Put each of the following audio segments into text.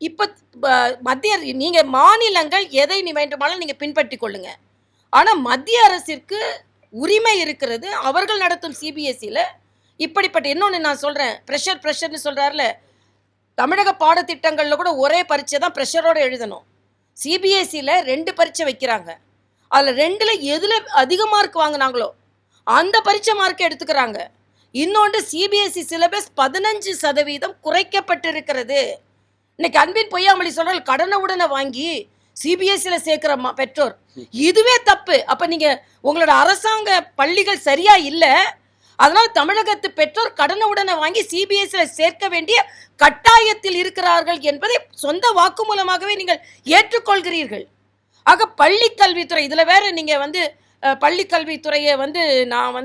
இப்போ மத்திய நீங்கள் மாநிலங்கள் எதை வேண்டுமானாலும் நீங்கள் பின்பற்றி கொள்ளுங்க. ஆனால் மத்திய அரசிற்கு உரிமை இருக்கிறது. அவர்கள் நடத்தும் சிபிஎஸ்சியில் இப்படிப்பட்ட இன்னொன்று நான் சொல்கிறேன், ப்ரெஷர்னு சொல்கிறாருல, தமிழக பாடத்திட்டங்களில் கூட ஒரே பரீட்சை தான் ப்ரெஷரோடு எழுதணும். சிபிஎஸ்சியில் 2 பரீட்சை வைக்கிறாங்க. அதில் 2ல் எதில் அதிக மார்க் வாங்கினாங்களோ அந்த பரீட்சை மார்க்கை எடுத்துக்கிறாங்க. இன்னொன்று சிபிஎஸ்சி சிலபஸ் 15% குறைக்கப்பட்டிருக்கிறது. இன்னைக்கு அன்பின் பொய்யாமொழி சொல்றாங்க, கடனை உடனே வாங்கி சிபிஎஸ்சியில் சேர்க்கிற பெற்றோர், இதுவே தப்பு. அப்போ நீங்கள் உங்களோட அரசாங்க பள்ளிகள் சரியா இல்லை, அதனால தமிழகத்து பெற்றோர் கடனை உடனே வாங்கி சிபிஎஸ்சியில் சேர்க்க வேண்டிய கட்டாயத்தில் இருக்கிறார்கள் என்பதை சொந்த வாக்குமூலமாகவே நீங்கள் ஏற்றுக்கொள்கிறீர்கள். ஆக பள்ளி கல்வித்துறை, இதில் வேற நீங்கள் பள்ளி கல்வித்துறையை நான்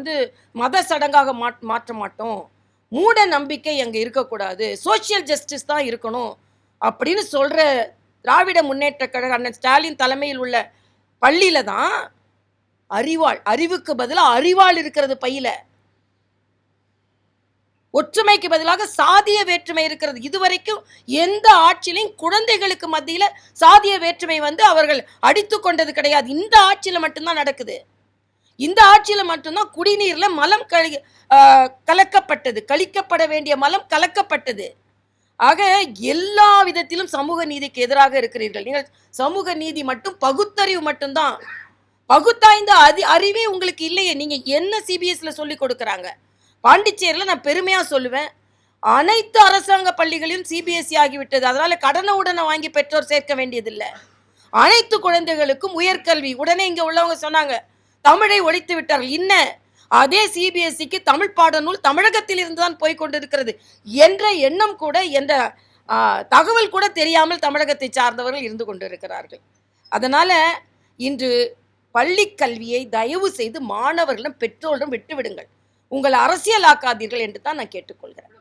மத சடங்காக மாற்ற மாட்டோம், மூட நம்பிக்கை அங்கே இருக்கக்கூடாது, சோசியல் ஜஸ்டிஸ் தான் இருக்கணும் அப்படின்னு சொல்கிற திராவிட முன்னேற்ற கழக அண்ணன் ஸ்டாலின் தலைமையில் உள்ள பள்ளியில தான் அறிவுக்கு பதிலாக அறிவாள் இருக்கிறது பையில. ஒற்றுமைக்கு பதிலாக சாதிய வேற்றுமை இருக்கிறது. இதுவரைக்கும் எந்த ஆட்சியிலையும் குழந்தைகளுக்கு மத்தியில் சாதிய வேற்றுமை அவர்கள் அடித்து கொண்டது கிடையாது. இந்த ஆட்சியில் மட்டும்தான் நடக்குது. இந்த ஆட்சியில் மட்டும்தான் குடிநீர்ல மலம் கலக்கப்பட்டது, கழிக்கப்பட வேண்டிய மலம் கலக்கப்பட்டது. ஆக எல்லா விதத்திலும் சமூக நீதிக்கு எதிராக இருக்கிறீர்கள். நீங்கள் சமூக நீதி மட்டும் பகுத்தறிவு மட்டும்தான், பகுத்தாய்ந்த அறிவே உங்களுக்கு இல்லையே. நீங்க என்ன சிபிஎஸ்சியில் சொல்லி கொடுக்குறாங்க? பாண்டிச்சேரியில் நான் பெருமையா சொல்லுவேன், அனைத்து அரசாங்க பள்ளிகளிலும் சிபிஎஸ்சி ஆகிவிட்டது. அதனால கடனை உடனே வாங்கி பெற்றோர் சேர்க்க வேண்டியதில்லை. அனைத்து குழந்தைகளுக்கும் உயர்கல்வி. உடனே இங்க உள்ளவங்க சொன்னாங்க தமிழை ஒழித்து விட்டார்கள். இன்ன அதே சிபிஎஸ்சிக்கு தமிழ் பாடநூல் தமிழகத்தில் இருந்துதான் போய்கொண்டிருக்கிறது என்ற எண்ணம் கூட, என்ற தகவல் கூட தெரியாமல் தமிழகத்தை சார்ந்தவர்கள் இருந்து கொண்டிருக்கிறார்கள். அதனால இன்று பள்ளி கல்வியை தயவு செய்து மாணவர்களும் பெற்றோரிடம் விட்டுவிடுங்கள். உங்கள் அரசியலாக்காதீர்கள் என்று தான் நான் கேட்டுக்கொள்கிறேன்.